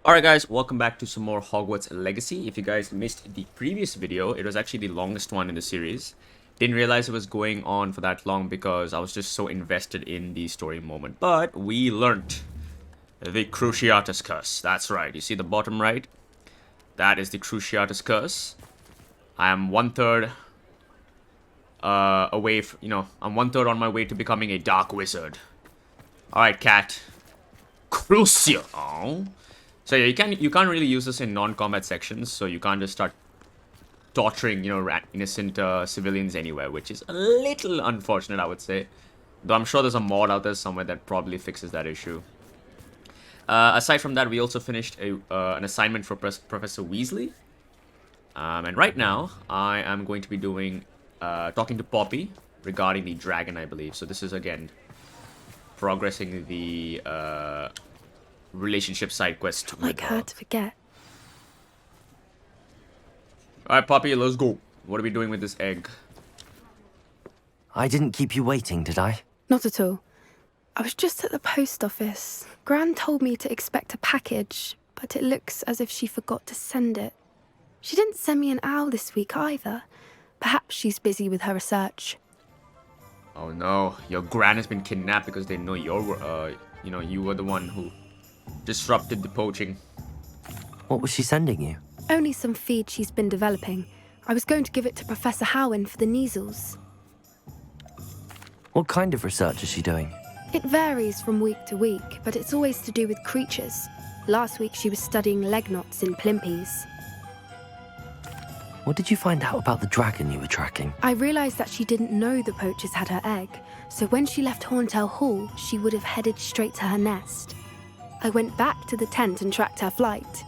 Alright guys, welcome back to some more Hogwarts Legacy. If you guys missed the previous video, it was actually the longest one in the series. Didn't realize it was going on for that long because I was just so invested in the story moment. But we learnt the Cruciatus Curse. That's right, you see the bottom right? That is the Cruciatus Curse. I am one-third away, I'm one-third on my way to becoming a Dark Wizard. Alright, cat. Crucio. Oh. So yeah, you can't really use this in non-combat sections, so you can't just start torturing, innocent civilians anywhere, which is a little unfortunate, I would say. Though I'm sure there's a mod out there somewhere that probably fixes that issue. Aside from that, we also finished an assignment for Professor Weasley. And right now, I am going to be doing, talking to Poppy regarding the dragon, I believe. So this is, again, progressing the relationship side quest. Like her to forget. Alright, Poppy, let's go. What are we doing with this egg? I didn't keep you waiting, did I? Not at all. I was just at the post office. Gran told me to expect a package, but it looks as if she forgot to send it. She didn't send me an owl this week either. Perhaps she's busy with her research. Oh no, your Gran has been kidnapped because they know you were the one who disrupted the poaching. What was she sending you? Only some feed she's been developing. I was going to give it to Professor Howin for the measles. What kind of research is she doing? It varies from week to week, but it's always to do with creatures. Last week she was studying leg knots in plimpies. What did you find out about the dragon you were tracking? I realized that she didn't know the poachers had her egg, so when she left Horntail Hall, she would have headed straight to her nest. I went back to the tent and tracked her flight.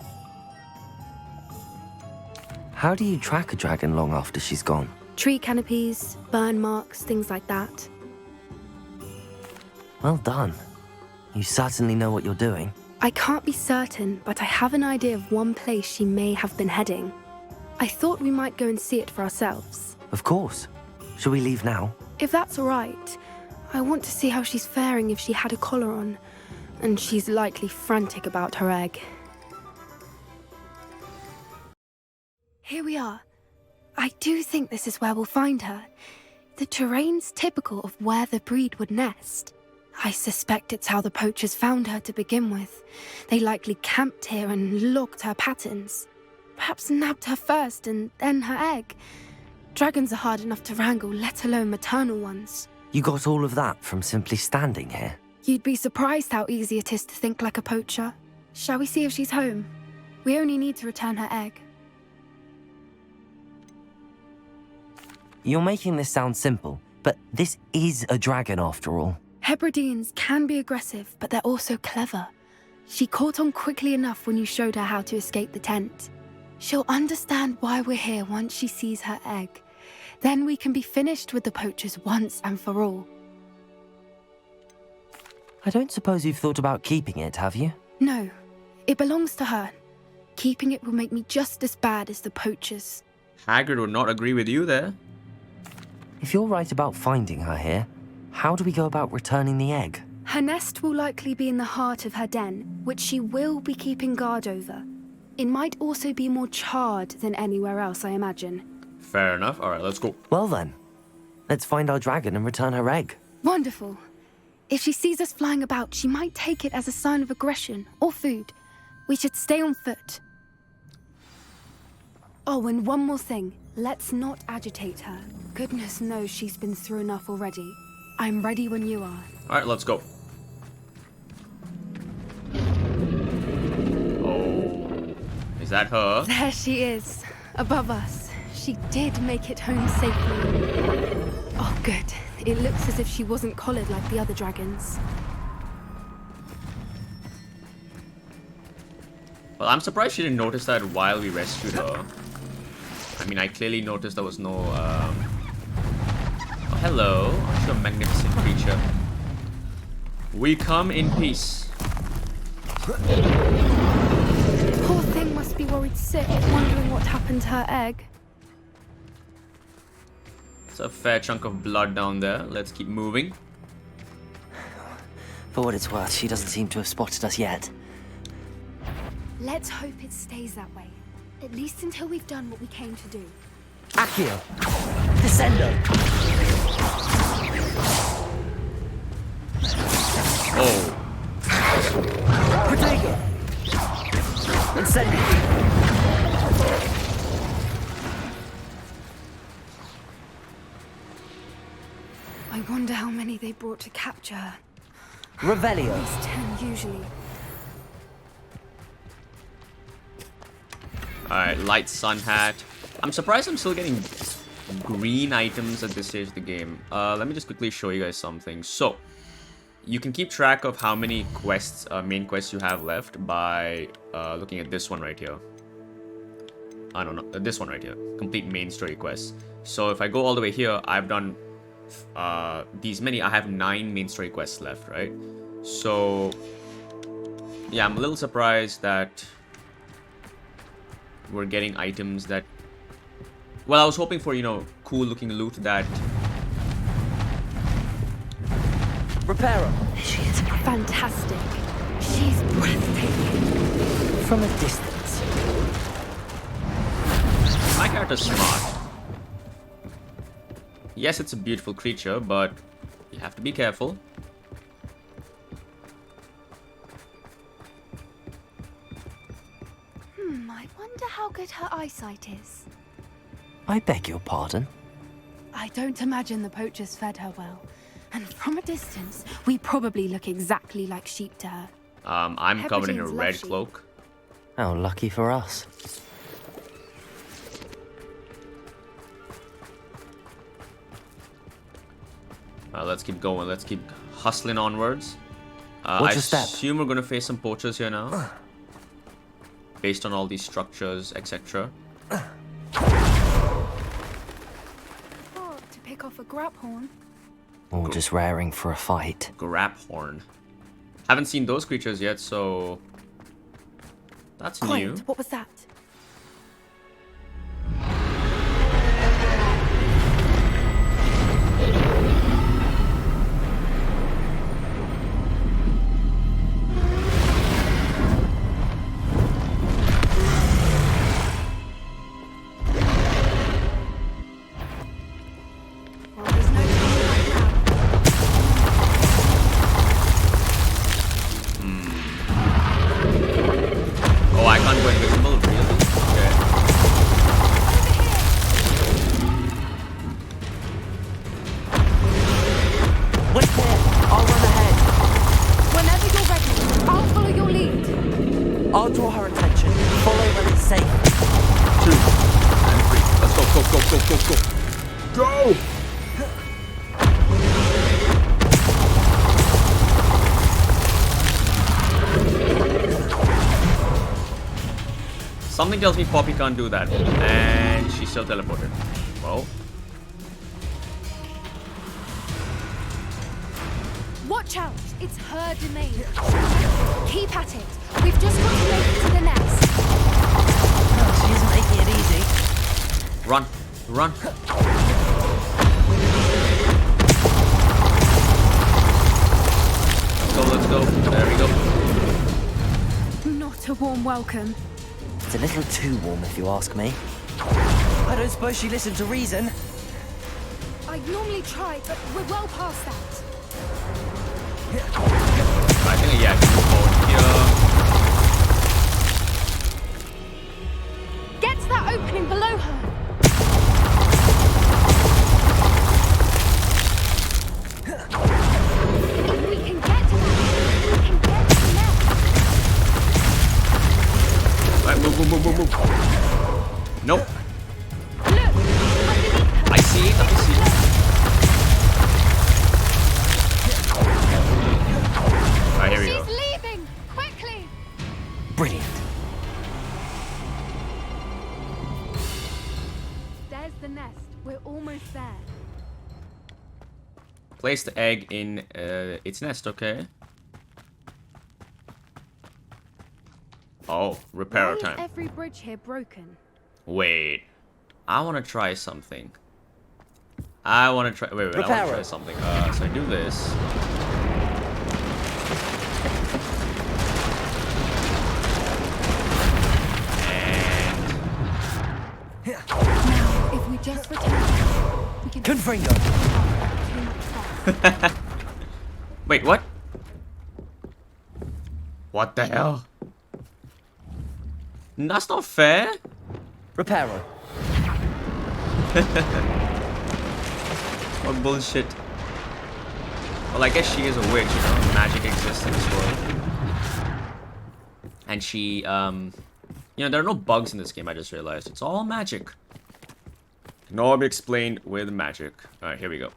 How do you track a dragon long after she's gone? Tree canopies, burn marks, things like that. Well done. You certainly know what you're doing. I can't be certain, but I have an idea of one place she may have been heading. I thought we might go and see it for ourselves. Of course. Shall we leave now? If that's all right. I want to see how she's faring if she had a collar on. And she's likely frantic about her egg. Here we are. I do think this is where we'll find her. The terrain's typical of where the breed would nest. I suspect it's how the poachers found her to begin with. They likely camped here and logged her patterns. Perhaps nabbed her first and then her egg. Dragons are hard enough to wrangle, let alone maternal ones. You got all of that from simply standing here? You'd be surprised how easy it is to think like a poacher. Shall we see if she's home? We only need to return her egg. You're making this sound simple, but this is a dragon after all. Hebrideans can be aggressive, but they're also clever. She caught on quickly enough when you showed her how to escape the tent. She'll understand why we're here once she sees her egg. Then we can be finished with the poachers once and for all. I don't suppose you've thought about keeping it, have you? No, it belongs to her. Keeping it will make me just as bad as the poachers. Hagrid would not agree with you there. If you're right about finding her here, how do we go about returning the egg? Her nest will likely be in the heart of her den, which she will be keeping guard over. It might also be more charred than anywhere else, I imagine. Fair enough. Alright, let's go. Well then, let's find our dragon and return her egg. Wonderful. If she sees us flying about, she might take it as a sign of aggression or food. We should stay on foot. Oh, and one more thing. Let's not agitate her. Goodness knows she's been through enough already. I'm ready when you are. Alright, let's go. Oh, is that her? There she is, above us. She did make it home safely. Oh, good. It looks as if she wasn't collared like the other dragons. Well, I'm surprised she didn't notice that while we rescued her. I mean, I clearly noticed there was no, Oh, hello. Aren't you a magnificent creature? We come in peace. Poor thing must be worried sick, wondering what happened to her egg. It's a fair chunk of blood down there. Let's keep moving. For what it's worth, she doesn't seem to have spotted us yet. Let's hope it stays that way. At least until we've done what we came to do. Accio! Descendo! Oh. Protego! Incendio! I wonder how many they brought to capture her. Revelio! At least 10 usually. Alright, light sun hat. I'm surprised I'm still getting green items at this stage of the game. Let me just quickly show you guys something. So, you can keep track of how many quests, main quests you have left by looking at this one right here. I don't know, this one right here. Complete main story quests. So if I go all the way here, I've done these many. I have 9 main story quests left, right? So, yeah, I'm a little surprised that we're getting items that... Well, I was hoping for, you know, cool looking loot that... Reparo! She is fantastic. She's breathtaking. From a distance. My character's smart. Yes, it's a beautiful creature, but you have to be careful. I wonder how good her eyesight is. I beg your pardon? I don't imagine the poachers fed her well. And from a distance, we probably look exactly like sheep to her. I'm covered in a Hebrideans love red sheep. cloak. How lucky for us. Let's keep going. Let's keep hustling onwards. Watch I your step. assume we're gonna face some poachers here now, based on all these structures, etc. Oh, to pick off a grap horn. Or just raring for a fight. Graphorn. Haven't seen those creatures yet, so that's new. Quiet, what was that? Well, there's no turning back now. Oh, I can't go invisible, really? Okay. Wait there! I'll run ahead! Whenever you're ready, I'll follow your lead. I'll draw her attention. Follow when it's safe. 2 and 3. Let's go, go, go, go, go, go. Go! Something tells me Poppy can't do that. And she's still teleported. Well, Watch out, it's her domain. Keep at it. We've just got to make it to the nest. She isn't making it easy. run, run. Let's go. There we go. Not a warm welcome. It's a little too warm if you ask me. I don't suppose she listened to reason. I'd normally try, but we're well past that. I think, yeah, I can move forward here. Get to that opening below her. We can get to that. We can get to the nest. Right, move, move, move, move, move. Nope. Look, underneath her. I see it, I see it. Alright, here we go. She's leaving! Quickly! Brilliant. There's the nest. We're almost there. Place the egg in its nest, okay? Oh, repair Why is time. every bridge here broken? Wait. I want to try something. I want to try... Wait, I want to Reparo. try something. So I do this. just returned. We can Confringo! Wait, what? What the hell? That's not fair. Reparo. What bullshit. Well, I guess she is a witch, you know, magic exists in this world. And she, you know, there are no bugs in this game, I just realized. It's all magic. Can all be explained with magic. Alright, here we go.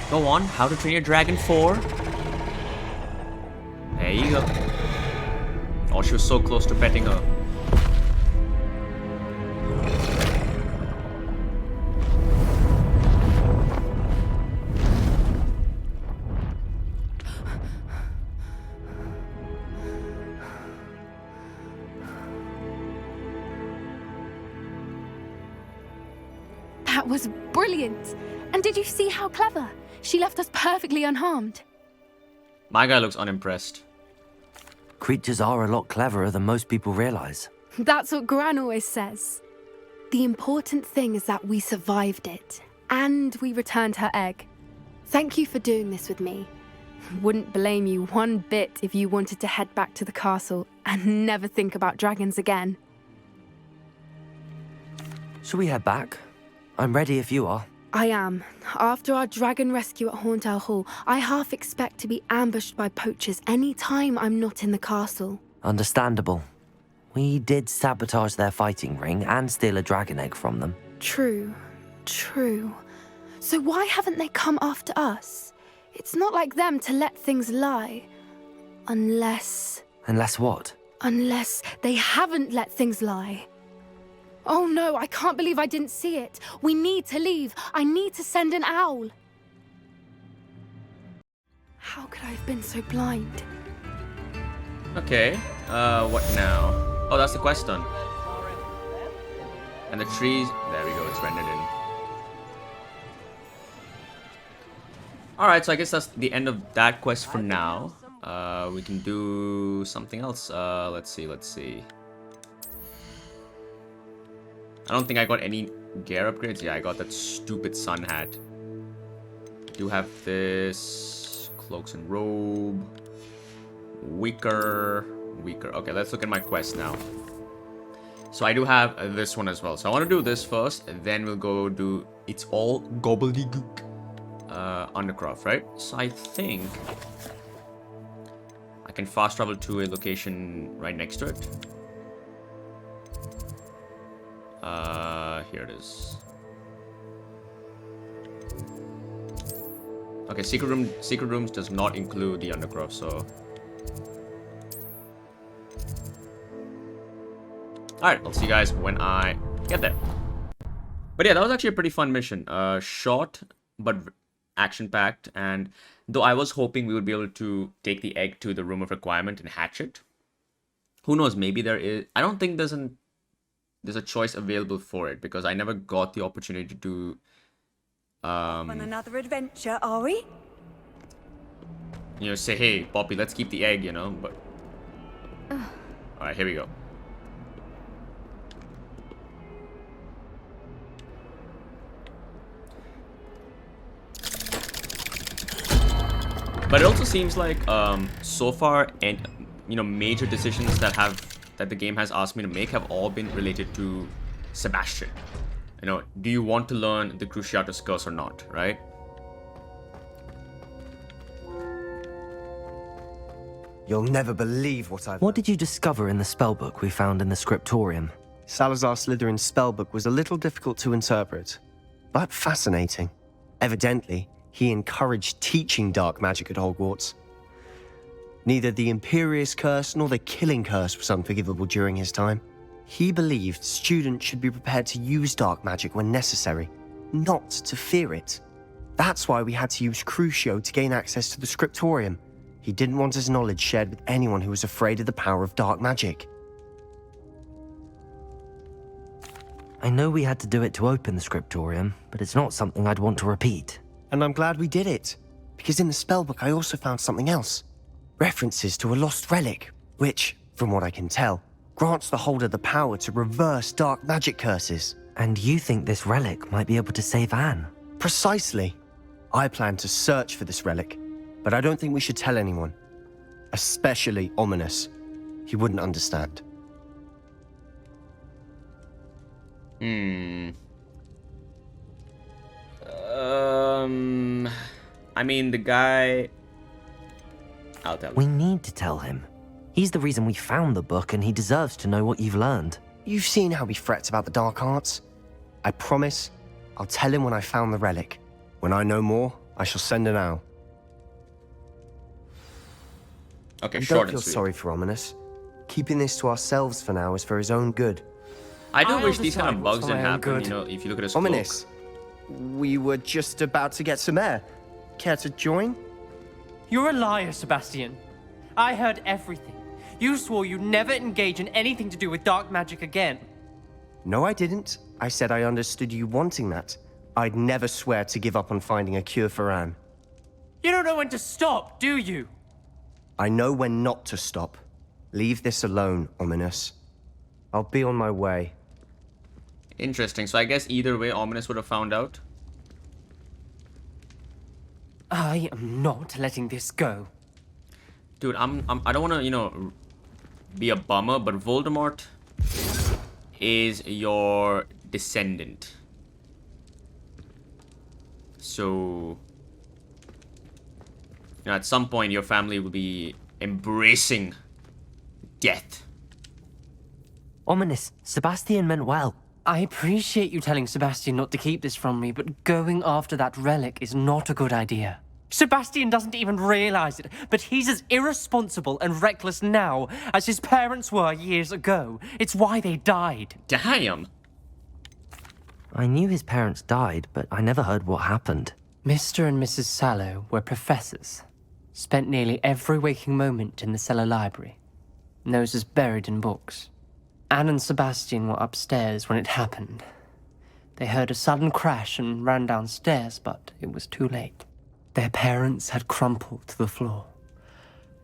Go on, How to Train Your Dragon 4. There you go. Oh, she was so close to petting her. That was brilliant. And did you see how clever? She left us perfectly unharmed. My guy looks unimpressed. Creatures are a lot cleverer than most people realize. That's what Gran always says. The important thing is that we survived it, and we returned her egg. Thank you for doing this with me. Wouldn't blame you one bit if you wanted to head back to the castle and never think about dragons again. Shall we head back? I'm ready if you are. I am. After our dragon rescue at Hauntow Hall, I half expect to be ambushed by poachers any time I'm not in the castle. Understandable. We did sabotage their fighting ring and steal a dragon egg from them. True. So why haven't they come after us? It's not like them to let things lie. Unless what? Unless they haven't let things lie. Oh no, I can't believe I didn't see it. We need to leave. I need to send an owl. How could I have been so blind? Okay, what now? Oh, that's the quest done. And the trees, there we go, it's rendered in. Alright, so I guess that's the end of that quest for now. We can do something else. Let's see. I don't think I got any gear upgrades. Yeah, I got that stupid sun hat. Do have this cloaks and robe. Weaker. Okay, let's look at my quest now. So I do have this one as well. So I want to do this first, and then we'll go do It's All Gobbledegook Undercroft, right? So I think I can fast travel to a location right next to it. Here it is. Okay, secret rooms does not include the Undercroft, so. Alright, I'll see you guys when I get there. But yeah, that was actually a pretty fun mission. Short, but action-packed, and though I was hoping we would be able to take the egg to the room of requirement and hatch it. Who knows, maybe there is. I don't think there's a choice available for it, because I never got the opportunity to On another adventure, are we? you know, say, hey, Poppy, let's keep the egg, you know, but... Alright, here we go. But it also seems like, so far, and you know, major decisions that the game has asked me to make have all been related to Sebastian. You know, do you want to learn the Cruciatus Curse or not, right? You'll never believe what I've... What did you discover in the spellbook we found in the scriptorium? Salazar Slytherin's spellbook was a little difficult to interpret, but fascinating. Evidently, he encouraged teaching dark magic at Hogwarts. Neither the Imperious Curse nor the Killing Curse was unforgivable during his time. He believed students should be prepared to use dark magic when necessary, not to fear it. That's why we had to use Crucio to gain access to the scriptorium. He didn't want his knowledge shared with anyone who was afraid of the power of dark magic. I know we had to do it to open the scriptorium, but it's not something I'd want to repeat. And I'm glad we did it, because in the spellbook I also found something else. References to a lost relic, which, from what I can tell, grants the holder the power to reverse dark magic curses. And you think this relic might be able to save Anne? Precisely. I plan to search for this relic, but I don't think we should tell anyone. Especially Ominous. He wouldn't understand. I mean, the guy... I'll tell We him. need to tell him. He's the reason we found the book, and he deserves to know what you've learned. You've seen how he frets about the dark arts. I promise I'll tell him when I found the relic. When I know more, I shall send an owl. Okay, And short don't and feel sweet. sorry for Ominous. Keeping this to ourselves for now is for his own good. I do I'll wish these kind decide of what's bugs for didn't my own happen, good. you know, if you look at his Ominous, cloak. we were just about to get some air. Care to join? You're a liar, Sebastian. I heard everything. You swore you'd never engage in anything to do with dark magic again. No, I didn't. I said I understood you wanting that. I'd never swear to give up on finding a cure for Anne. You don't know when to stop, do you? I know when not to stop. Leave this alone, Ominous. I'll be on my way. Interesting. So I guess either way, Ominous would have found out. I am not letting this go. Dude, I don't want to, you know, be a bummer, but Voldemort is your descendant. So, you know, at some point, your family will be embracing death. Ominous, Sebastian meant well. I appreciate you telling Sebastian not to keep this from me, but going after that relic is not a good idea. Sebastian doesn't even realize it, but he's as irresponsible and reckless now as his parents were years ago. It's why they died. Damn. I knew his parents died, but I never heard what happened. Mr. and Mrs. Sallow were professors. Spent nearly every waking moment in the cellar library. Noses buried in books. Anne and Sebastian were upstairs when it happened. They heard a sudden crash and ran downstairs, but it was too late. Their parents had crumpled to the floor.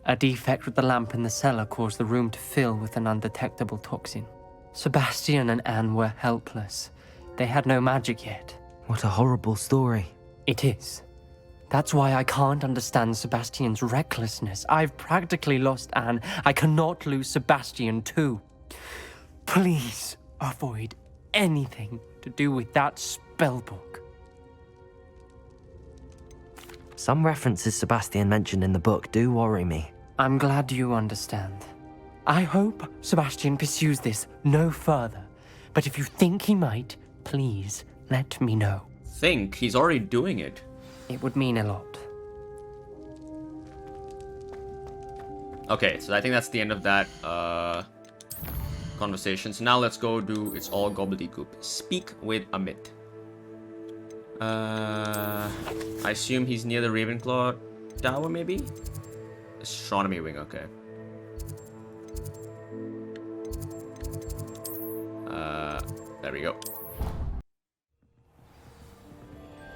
A defect with the lamp in the cellar caused the room to fill with an undetectable toxin. Sebastian and Anne were helpless. They had no magic yet. What a horrible story. It is. That's why I can't understand Sebastian's recklessness. I've practically lost Anne. I cannot lose Sebastian too. Please avoid anything to do with that spellbook. Some references Sebastian mentioned in the book do worry me. I'm glad you understand. I hope Sebastian pursues this no further. But if you think he might, please let me know. Think he's already doing it. It would mean a lot. Okay, so I think that's the end of that conversation. So now let's go do It's All Gobbledegook. Speak with Amit. I assume he's near the Ravenclaw Tower, maybe? Astronomy wing, okay. There we go.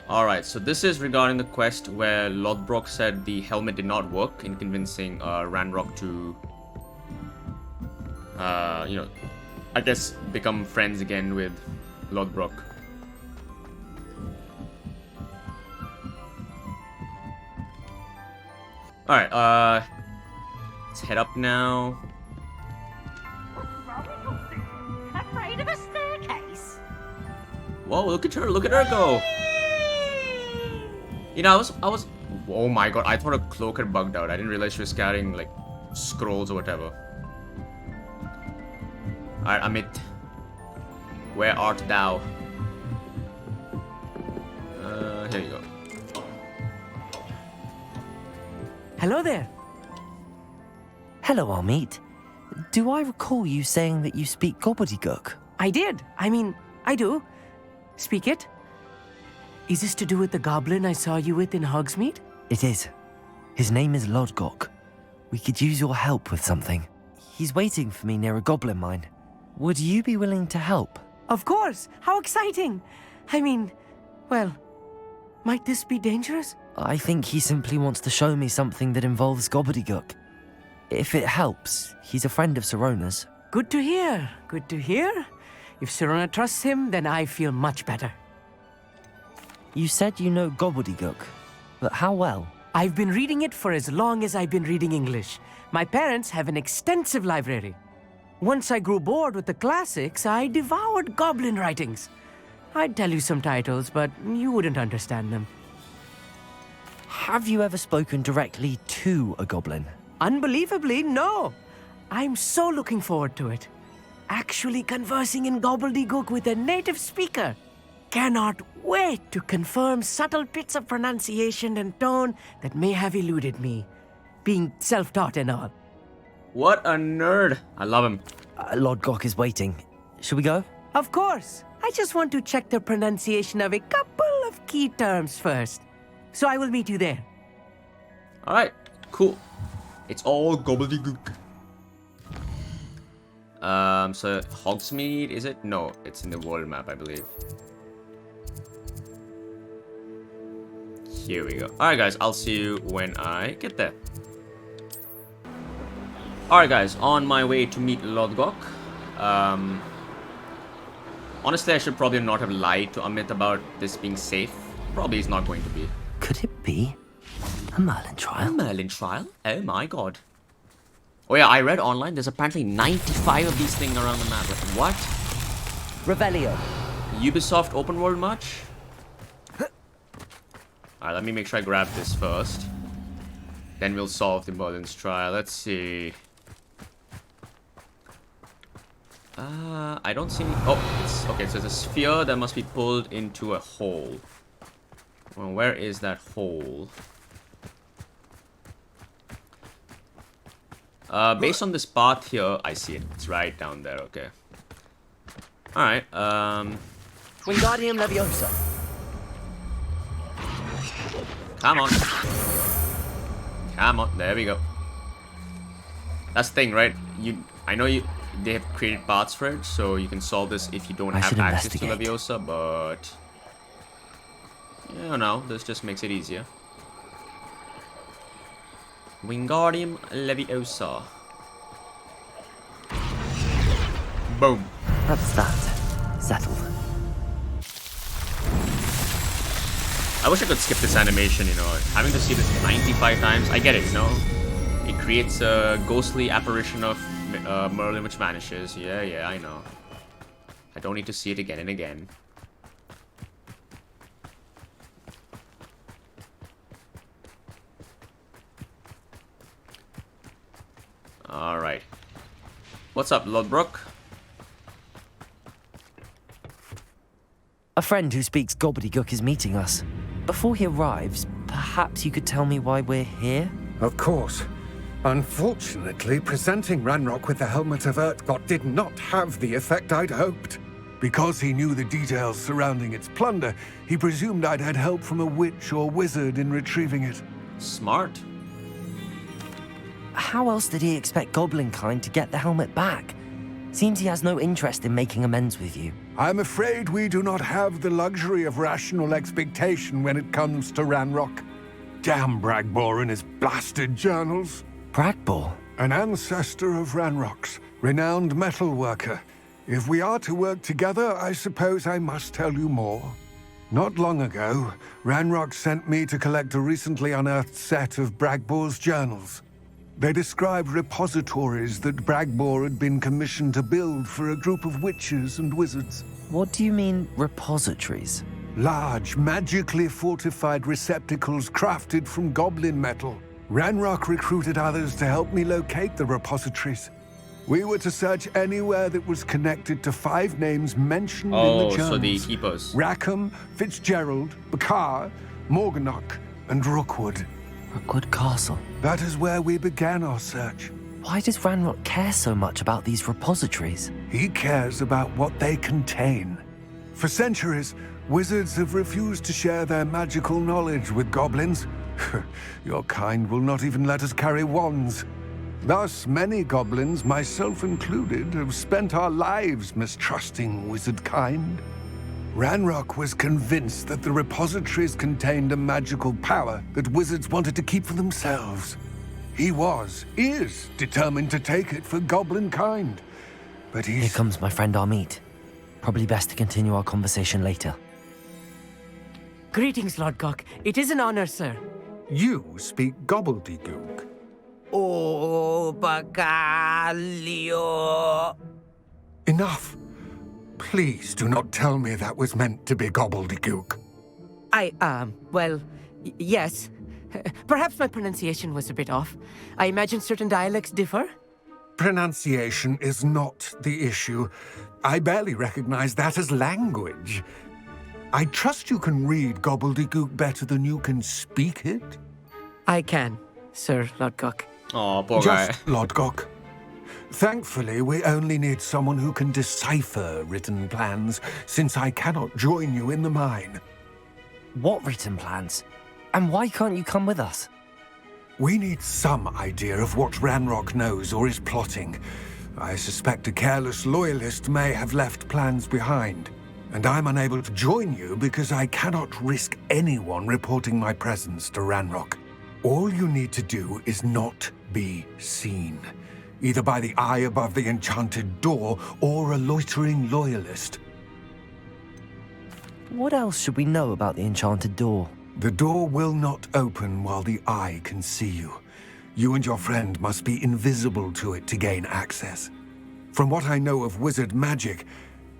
Alright, so this is regarding the quest where Lothbrok said the helmet did not work in convincing Ranrock to, you know, I guess become friends again with Lothbrok. Alright, let's head up now. Afraid of a staircase? Whoa, look at her go! You know, I was, oh my god, I thought a cloak had bugged out. I didn't realize she was carrying, like, scrolls or whatever. Alright, Amit. Where art thou? Here you go. Hello there. Hello, Amit. Do I recall you saying that you speak Gobbledegook? I did. I mean, I do. Speak it. Is this to do with the goblin I saw you with in Hogsmeade? It is. His name is Lodgok. We could use your help with something. He's waiting for me near a goblin mine. Would you be willing to help? Of course. How exciting. I mean, well, might this be dangerous? I think he simply wants to show me something that involves Gobbledegook. If it helps, he's a friend of Sirona's. Good to hear. Good to hear. If Sirona trusts him, then I feel much better. You said you know Gobbledegook, but how well? I've been reading it for as long as I've been reading English. My parents have an extensive library. Once I grew bored with the classics, I devoured goblin writings. I'd tell you some titles, but you wouldn't understand them. Have you ever spoken directly to a goblin? Unbelievably, no. I'm so looking forward to it. Actually conversing in Gobbledegook with a native speaker. Cannot wait to confirm subtle bits of pronunciation and tone that may have eluded me, being self-taught and all. What a nerd. I love him. Lodgok is waiting. Should we go? Of course. I just want to check the pronunciation of a couple of key terms first. So I will meet you there. Alright, cool. It's all gobbledygook. So Hogsmeade, is it? No, it's in the world map, I believe. Here we go. Alright guys, I'll see you when I get there. Alright guys, on my way to meet Lodgok. Honestly, I should probably not have lied to Amit about this being safe. Probably it's not going to be. Could it be a Merlin trial? A Merlin trial? Oh my god. Oh yeah, I read online there's apparently 95 of these things around the map. Like, what? Revelio. Ubisoft open world much? Alright, let me make sure I grab this first. Then we'll solve the Merlin's trial. Let's see. I don't see any... Oh, it's... Okay, so it's a sphere that must be pulled into a hole. Well, where is that hole? Based on this path here, I see it. It's right down there, okay. Alright, Wingardium Leviosa. Come on. Come on, there we go. That's the thing, right? I know they have created paths for it, so you can solve this if you don't have access to Leviosa, but... You know, this just makes it easier. Wingardium Leviosa. Boom. That's that. Settled. I wish I could skip this animation, you know. Having to see this 95 times, I get it, you know. It creates a ghostly apparition of Merlin which vanishes. Yeah, I know. I don't need to see it again and again. Alright. What's up, Lodbrok? A friend who speaks Gobbledegook is meeting us. Before he arrives, perhaps you could tell me why we're here? Of course. Unfortunately, presenting Ranrock with the Helmet of Urtkot did not have the effect I'd hoped. Because he knew the details surrounding its plunder, he presumed I'd had help from a witch or wizard in retrieving it. Smart. How else did he expect Goblinkind to get the helmet back? Seems he has no interest in making amends with you. I'm afraid we do not have the luxury of rational expectation when it comes to Ranrock. Damn Bragbor and his blasted journals. Bragbor? An ancestor of Ranrock's, renowned metalworker. If we are to work together, I suppose I must tell you more. Not long ago, Ranrock sent me to collect a recently unearthed set of Bragbor's journals. They described repositories that Bragbor had been commissioned to build for a group of witches and wizards. What do you mean, repositories? Large, magically fortified receptacles crafted from goblin metal. Ranrock recruited others to help me locate the repositories. We were to search anywhere that was connected to 5 names mentioned in the journals. Oh, so the keepers. Rackham, Fitzgerald, Bakar, Morganach, and Rookwood. Rookwood Castle. That is where we began our search. Why does Ranrock care so much about these repositories? He cares about what they contain. For centuries, wizards have refused to share their magical knowledge with goblins. Your kind will not even let us carry wands. Thus, many goblins, myself included, have spent our lives mistrusting wizard kind. Ranrock was convinced that the repositories contained a magical power that wizards wanted to keep for themselves. He is determined to take it for goblin kind. But Here comes my friend Amit. Probably best to continue our conversation later. Greetings, Lodgok. It is an honor, sir. You speak Gobbledegook. Oh, Bacalio. Enough. Please do not tell me that was meant to be Gobbledegook. Yes. Perhaps my pronunciation was a bit off. I imagine certain dialects differ. Pronunciation is not the issue. I barely recognize that as language. I trust you can read Gobbledegook better than you can speak it? I can, Sir Lodgok. Oh, poor guy. Just Lodgok. Thankfully, we only need someone who can decipher written plans, since I cannot join you in the mine. What written plans? And why can't you come with us? We need some idea of what Ranrock knows or is plotting. I suspect a careless loyalist may have left plans behind. And I'm unable to join you because I cannot risk anyone reporting my presence to Ranrock. All you need to do is not be seen, either by the eye above the enchanted door or a loitering loyalist. What else should we know about the enchanted door? The door will not open while the eye can see you. You and your friend must be invisible to it to gain access. From what I know of wizard magic,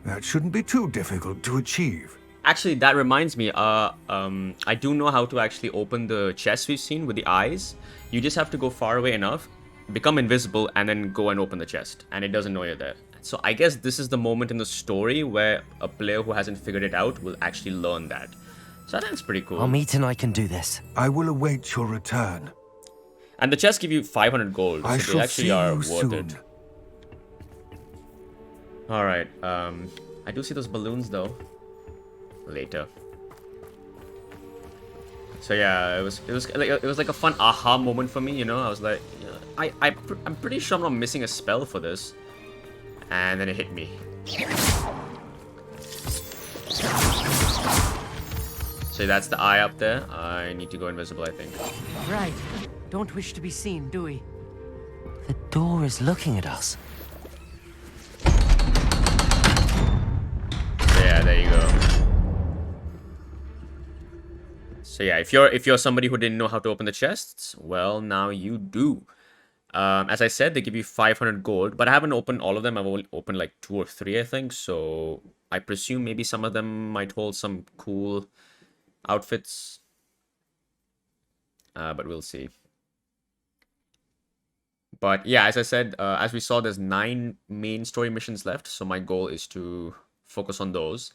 that shouldn't be too difficult to achieve. Actually, that reminds me, I do know how to actually open the chest we've seen with the eyes. You just have to go far away enough, become invisible, and then go and open the chest. And it doesn't know you're there. So I guess this is the moment in the story where a player who hasn't figured it out will actually learn that. So I think it's pretty cool. Amit and I can do this. I will await your return. And the chests give you 500 gold, I so shall they actually see are you worth soon. it. Alright, I do see those balloons though. Later. So yeah, it was like a fun aha moment for me, you know. I was like, I'm pretty sure I'm not missing a spell for this. And then it hit me. So that's the eye up there. I need to go invisible, I think. Right. Don't wish to be seen, do we? The door is looking at us. So yeah, there you go. So yeah, if you're somebody who didn't know how to open the chests, well, now you do. As I said, they give you 500 gold, but I haven't opened all of them. I've only opened like 2 or 3, I think. So I presume maybe some of them might hold some cool outfits. But we'll see. But yeah, as I said, as we saw, there's 9 main story missions left. So my goal is to focus on those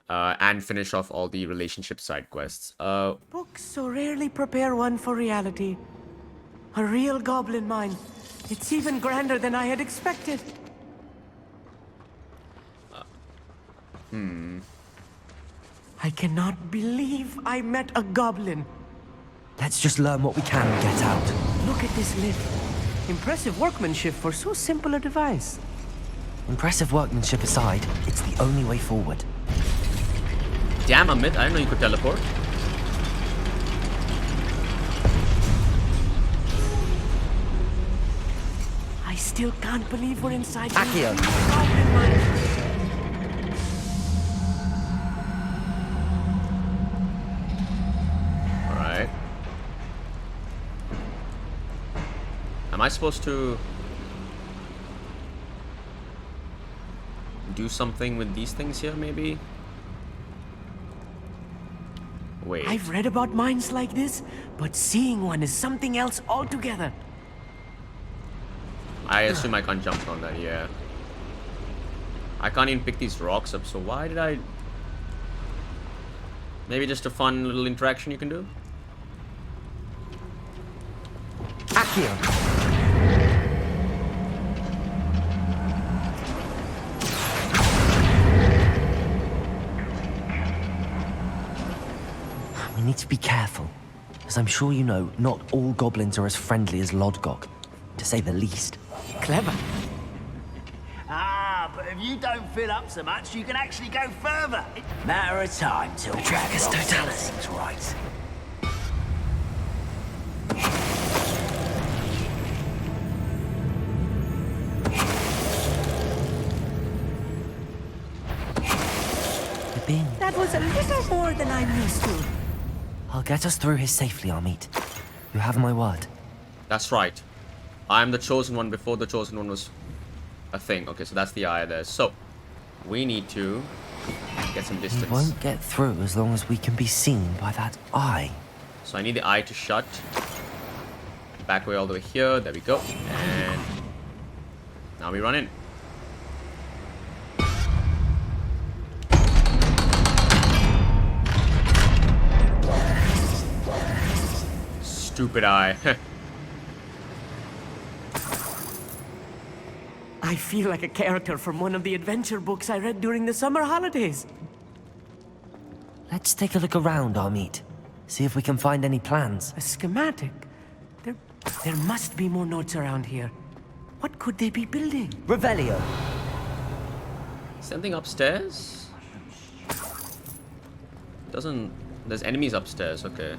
and finish off all the relationship side quests. Books so rarely prepare one for reality. A real goblin mine. It's even grander than I had expected. I cannot believe I met a goblin. Let's just learn what we can and get out. Look at this lift. Impressive workmanship for so simple a device. Impressive workmanship aside, it's the only way forward. Damn, Amit, I didn't know you could teleport. I still can't believe we're inside. Accio. Goblin mine. Alright. Am I supposed to do something with these things here, maybe? Wait. I've read about mines like this, but seeing one is something else altogether. I assume I can't jump on that, yeah. I can't even pick these rocks up, so why did I... Maybe just a fun little interaction you can do? Accio. need to be careful. As I'm sure you know, not all goblins are as friendly as Lodgok, to say the least. Clever. Ah, but if you don't fill up so much, you can actually go further. Matter of time till Dragus Totalis. seems right. The bin. That was a little more than I'm used to. I'll get us through here safely, Amit. You have my word. That's right. I'm the chosen one before the chosen one was a thing. Okay, so that's the eye there. So, we need to get some We distance. won't get through as long as we can be seen by that eye. So I need the eye to shut. Back way all the way here. There we go. And now we run in. Stupid eye. I feel like a character from one of the adventure books I read during the summer holidays. Let's take a look around, Amit. See if we can find any plans. A schematic. There must be more notes around here. What could they be building? Revelio. Something upstairs? Doesn't... There's enemies upstairs, okay.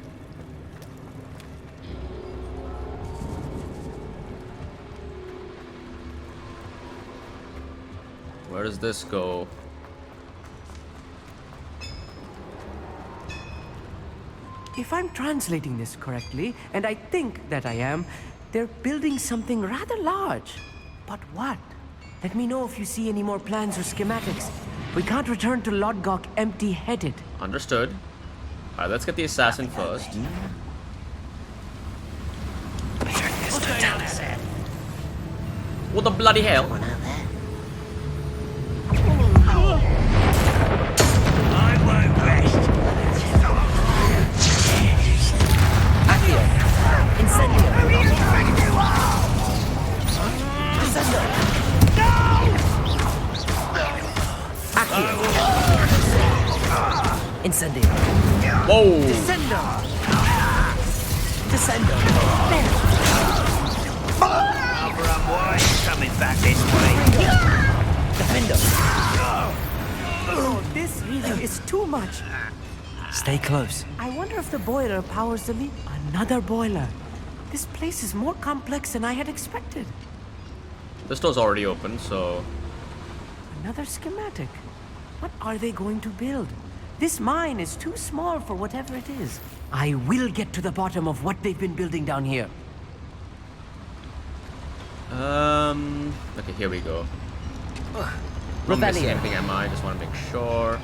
Where does this go? If I'm translating this correctly, and I think that I am, they're building something rather large. But what? Let me know if you see any more plans or schematics. We can't return to Lodgok empty-headed. Understood. Alright, let's get the assassin first. What the bloody hell? I won't rest. Accio. Incendio. Accio. Incendio. Whoa! Descendo! Descendo! Rather unwise coming back this way. Defendo. Oh, this really is too much. Stay close. I wonder if the boiler powers the leak. Another boiler. This place is more complex than I had expected. This door's already open, so... Another schematic. What are they going to build? This mine is too small for whatever it is. I will get to the bottom of what they've been building down here. Okay, here we go. Not missing Revelio. anything, am I? Just want to make sure.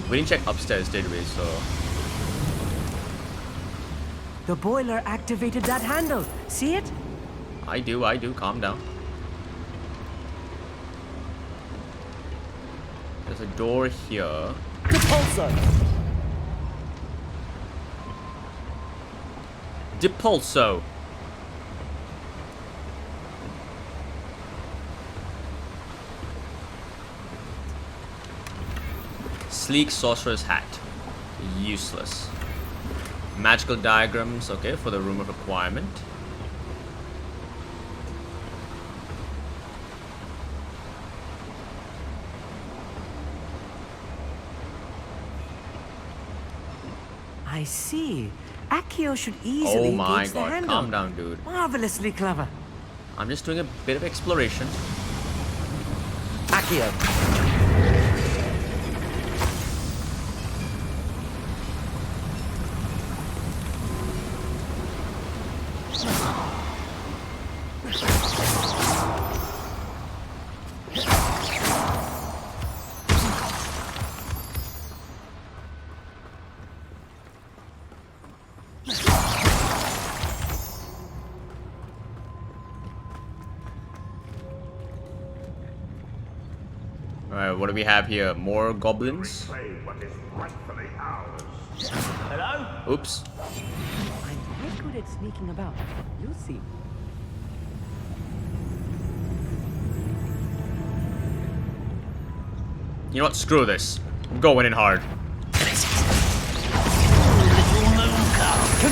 We didn't check upstairs, did we? So... The boiler activated that handle. See it? I do. Calm down. There's a door here. Depulso. Sleek sorcerer's hat. Useless. Magical diagrams, okay, for the room of requirement. I see. Accio should easily Oh my engage the god, handle. calm down, dude. Marvelously clever. I'm just doing a bit of exploration. Accio. Alright, what do we have here? More goblins? Hello? Oops. I'm quite good at sneaking about. You'll see. You know what? Screw this. I'm going in hard.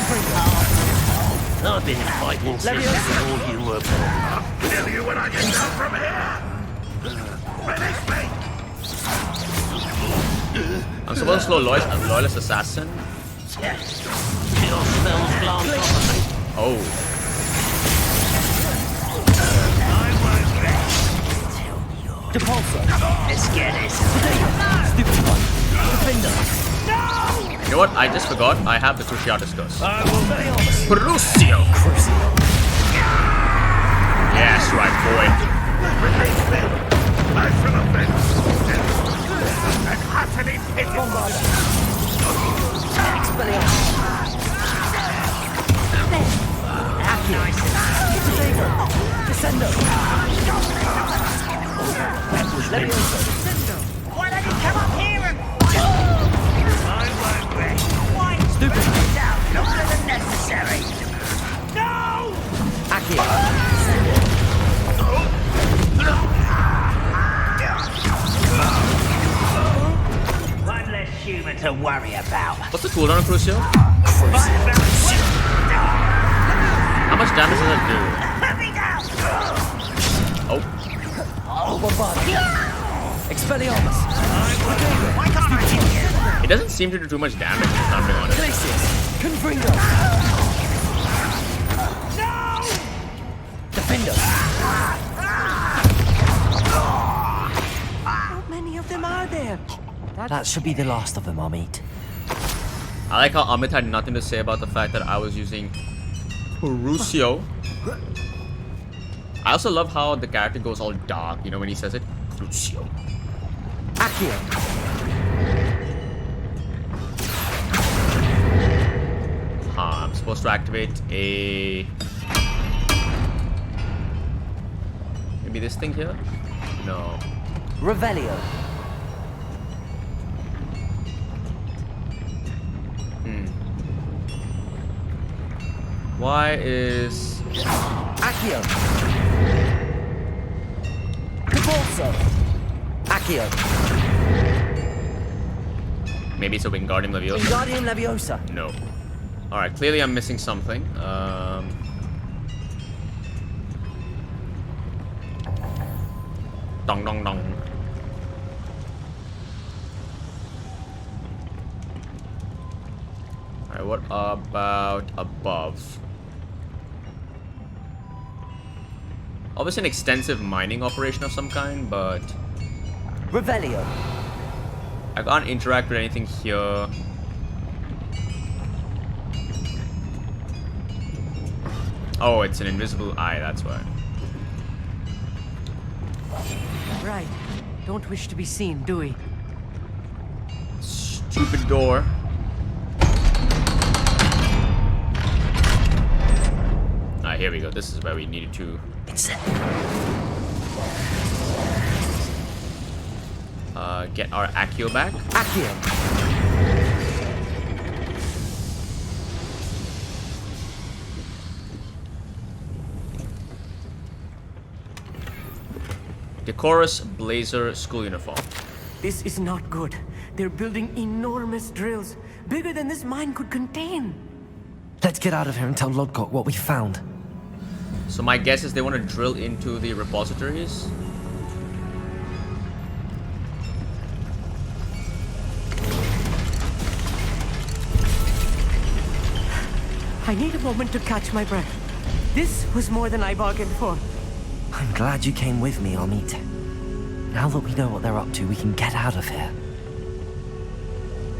I've been fighting since all you were born. I'll kill you when I get down from here! Release me! I'm supposed to slow Loyalist Assassin? Yes. Your spells glance off of me. Oh. I won't rest till you're... Depulsor. Let's get it. Stupid one. Defender. You know what? I just forgot. I have the Cruciatus Curse. I will be honest. Crucio! Yes, right, boy. Release me! I shall offend and utterly pity. Descendo. Why don't you come up here and... I won't rest. Why? Stupid. Down longer than necessary. No! Accio. One less human to worry about. What's the cooldown on Crucio? How much damage does that do? Oh. Expelliarmus. Why can't I hit you? It doesn't seem to do too much damage, if I'm being honest. Glacius. Confringo. Defender. How many of them are there? That should be the last of them, Amit. I like how Amit had nothing to say about the fact that I was using Crucio. I also love how the character goes all dark, you know, when he says it. Crucio. Accio. I'm supposed to activate a... Maybe this thing here? No. Revelio. Why is... Accio. Depulso. Accio. Maybe it's a Wingardium Leviosa? Wingardium Leviosa. No. Alright, clearly I'm missing something. Dong dong dong. Alright, what about above? Obviously an extensive mining operation of some kind, but Revelio. I can't interact with anything here. Oh, it's an invisible eye, that's why. Right. Don't wish to be seen, do we? Stupid door. Alright, here we go. This is where we needed to... get our Accio back. Accio. Decorous Blazer school uniform. This is not good. They're building enormous drills, bigger than this mine could contain. Let's get out of here and tell Lodgok what we found. So my guess is they want to drill into the repositories. I need a moment to catch my breath. This was more than I bargained for. I'm glad you came with me, Amit. Now that we know what they're up to, we can get out of here.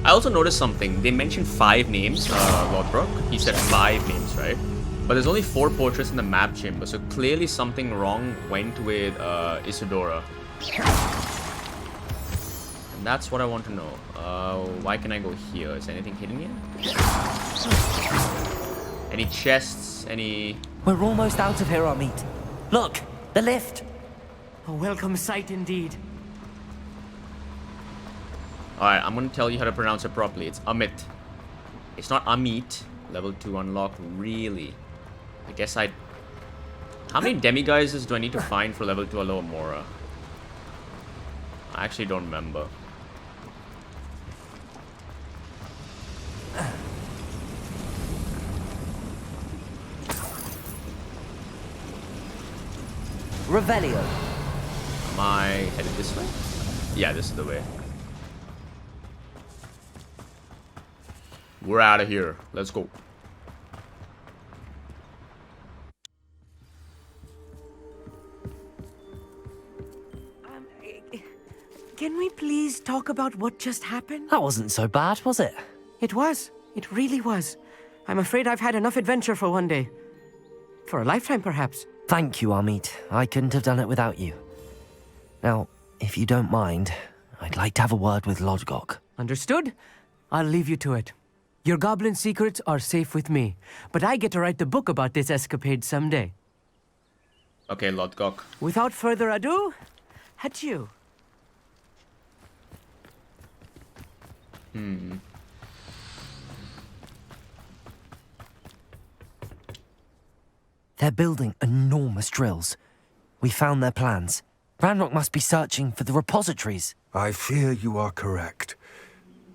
I also noticed something. They mentioned 5 names, Lodbrok. He said 5 names, right? But there's only 4 portraits in the map chamber, so clearly something wrong went with Isidora. And that's what I want to know. Why can I go here? Is anything hidden here? Any chests? Any... We're almost out of here, Amit. Look, the lift. A welcome sight indeed. Alright, I'm gonna tell you how to pronounce it properly. It's Amit. It's not Amit. Level 2 unlocked, really. I guess I... How many demiguises do I need to find for level 2 Alohomora? I actually don't remember. Revelio. Am I headed this way? Yeah, this is the way. We're out of here. Let's go. Can we please talk about what just happened? That wasn't so bad, was it? It was. It really was. I'm afraid I've had enough adventure for one day. For a lifetime, perhaps. Thank you, Amit. I couldn't have done it without you. Now, if you don't mind, I'd like to have a word with Lodgok. Understood? I'll leave you to it. Your goblin secrets are safe with me, but I get to write the book about this escapade someday. Okay, Lodgok. Without further ado, adieu. They're building enormous drills. We found their plans. Ranrock must be searching for the repositories. I fear you are correct.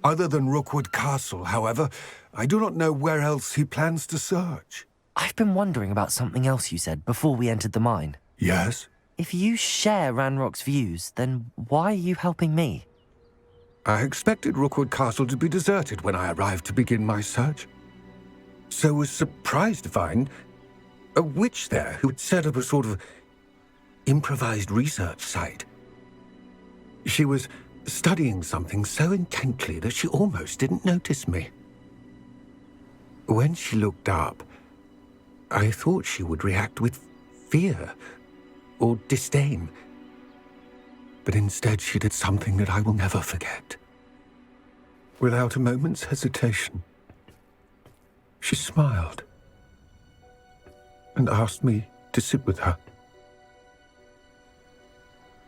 Other than Rookwood Castle, however, I do not know where else he plans to search. I've been wondering about something else you said before we entered the mine. Yes? If you share Ranrock's views, then why are you helping me? I expected Rookwood Castle to be deserted when I arrived to begin my search. So was surprised to find a witch there who had set up a sort of improvised research site. She was studying something so intently that she almost didn't notice me. When she looked up, I thought she would react with fear or disdain. But instead she did something that I will never forget. Without a moment's hesitation, she smiled and asked me to sit with her.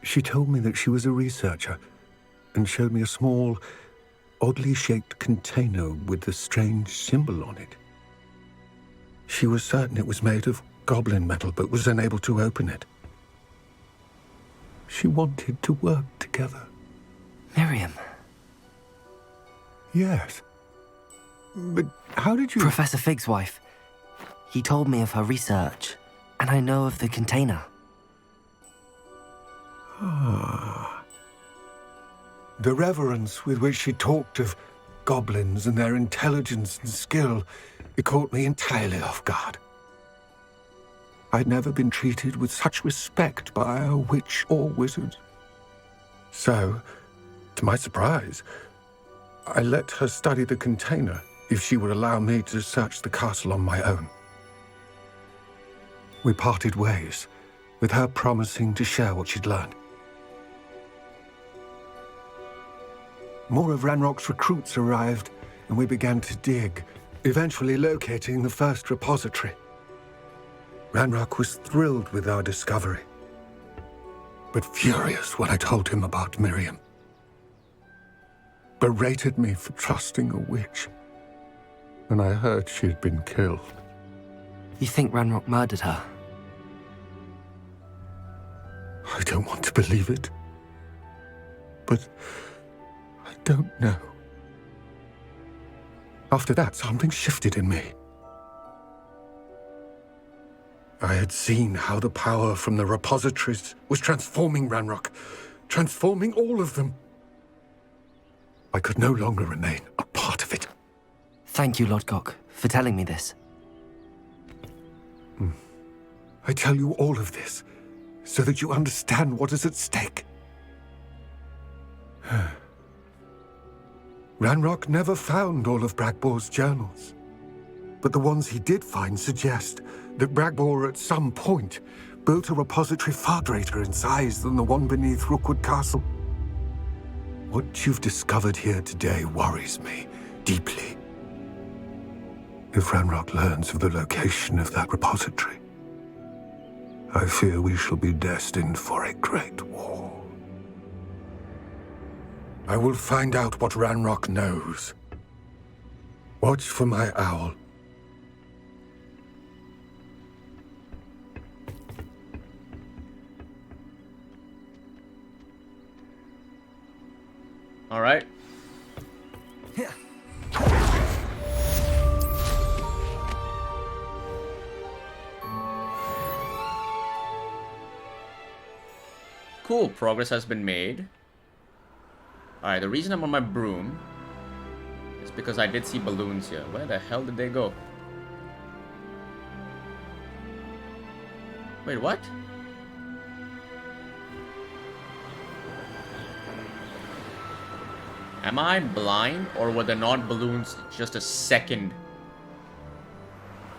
She told me that she was a researcher and showed me a small, oddly shaped container with a strange symbol on it. She was certain it was made of goblin metal, but was unable to open it. She wanted to work together. Miriam. Yes. But how did you... Professor Fig's wife. He told me of her research, and I know of the container. Ah. The reverence with which she talked of goblins and their intelligence and skill, it caught me entirely off guard. I'd never been treated with such respect by a witch or wizard. So, to my surprise, I let her study the container if she would allow me to search the castle on my own. We parted ways, with her promising to share what she'd learned. More of Ranrock's recruits arrived, and we began to dig, eventually locating the first repository. Ranrock was thrilled with our discovery, but furious when I told him about Miriam. Berated me for trusting a witch, and I heard she had been killed. You think Ranrock murdered her? I don't want to believe it, but I don't know. After that, something shifted in me. I had seen how the power from the repositories was transforming Ranrock, transforming all of them. I could no longer remain a part of it. Thank you, Lodgok, for telling me this. I tell you all of this so that you understand what is at stake. Ranrock never found all of Bragbor's journals, but the ones he did find suggest that Bragbor at some point built a repository far greater in size than the one beneath Rookwood Castle. What you've discovered here today worries me deeply. If Ranrock learns of the location of that repository, I fear we shall be destined for a great war. I will find out what Ranrock knows. Watch for my owl. All right. Cool, progress has been made. Alright, the reason I'm on my broom is because I did see balloons here. Where the hell did they go? Wait, what? Am I blind, or were there not balloons just a second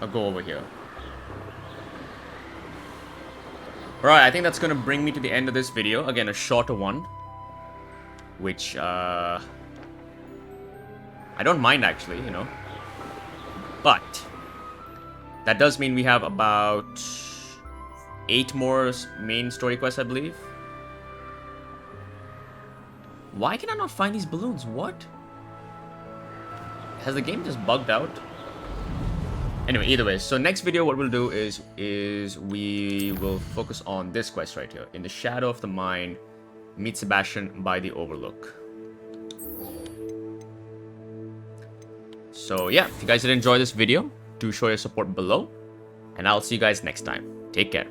ago over here? Alright, I think that's gonna bring me to the end of this video. Again, a shorter one. Which, I don't mind actually, you know. But that does mean we have about 8 more main story quests, I believe. Why can I not find these balloons? What? Has the game just bugged out? Anyway, either way, so next video what we'll do is we will focus on this quest right here. In the shadow of the mine, meet Sebastian by the overlook. So yeah, if you guys did enjoy this video, do show your support below. And I'll see you guys next time. Take care.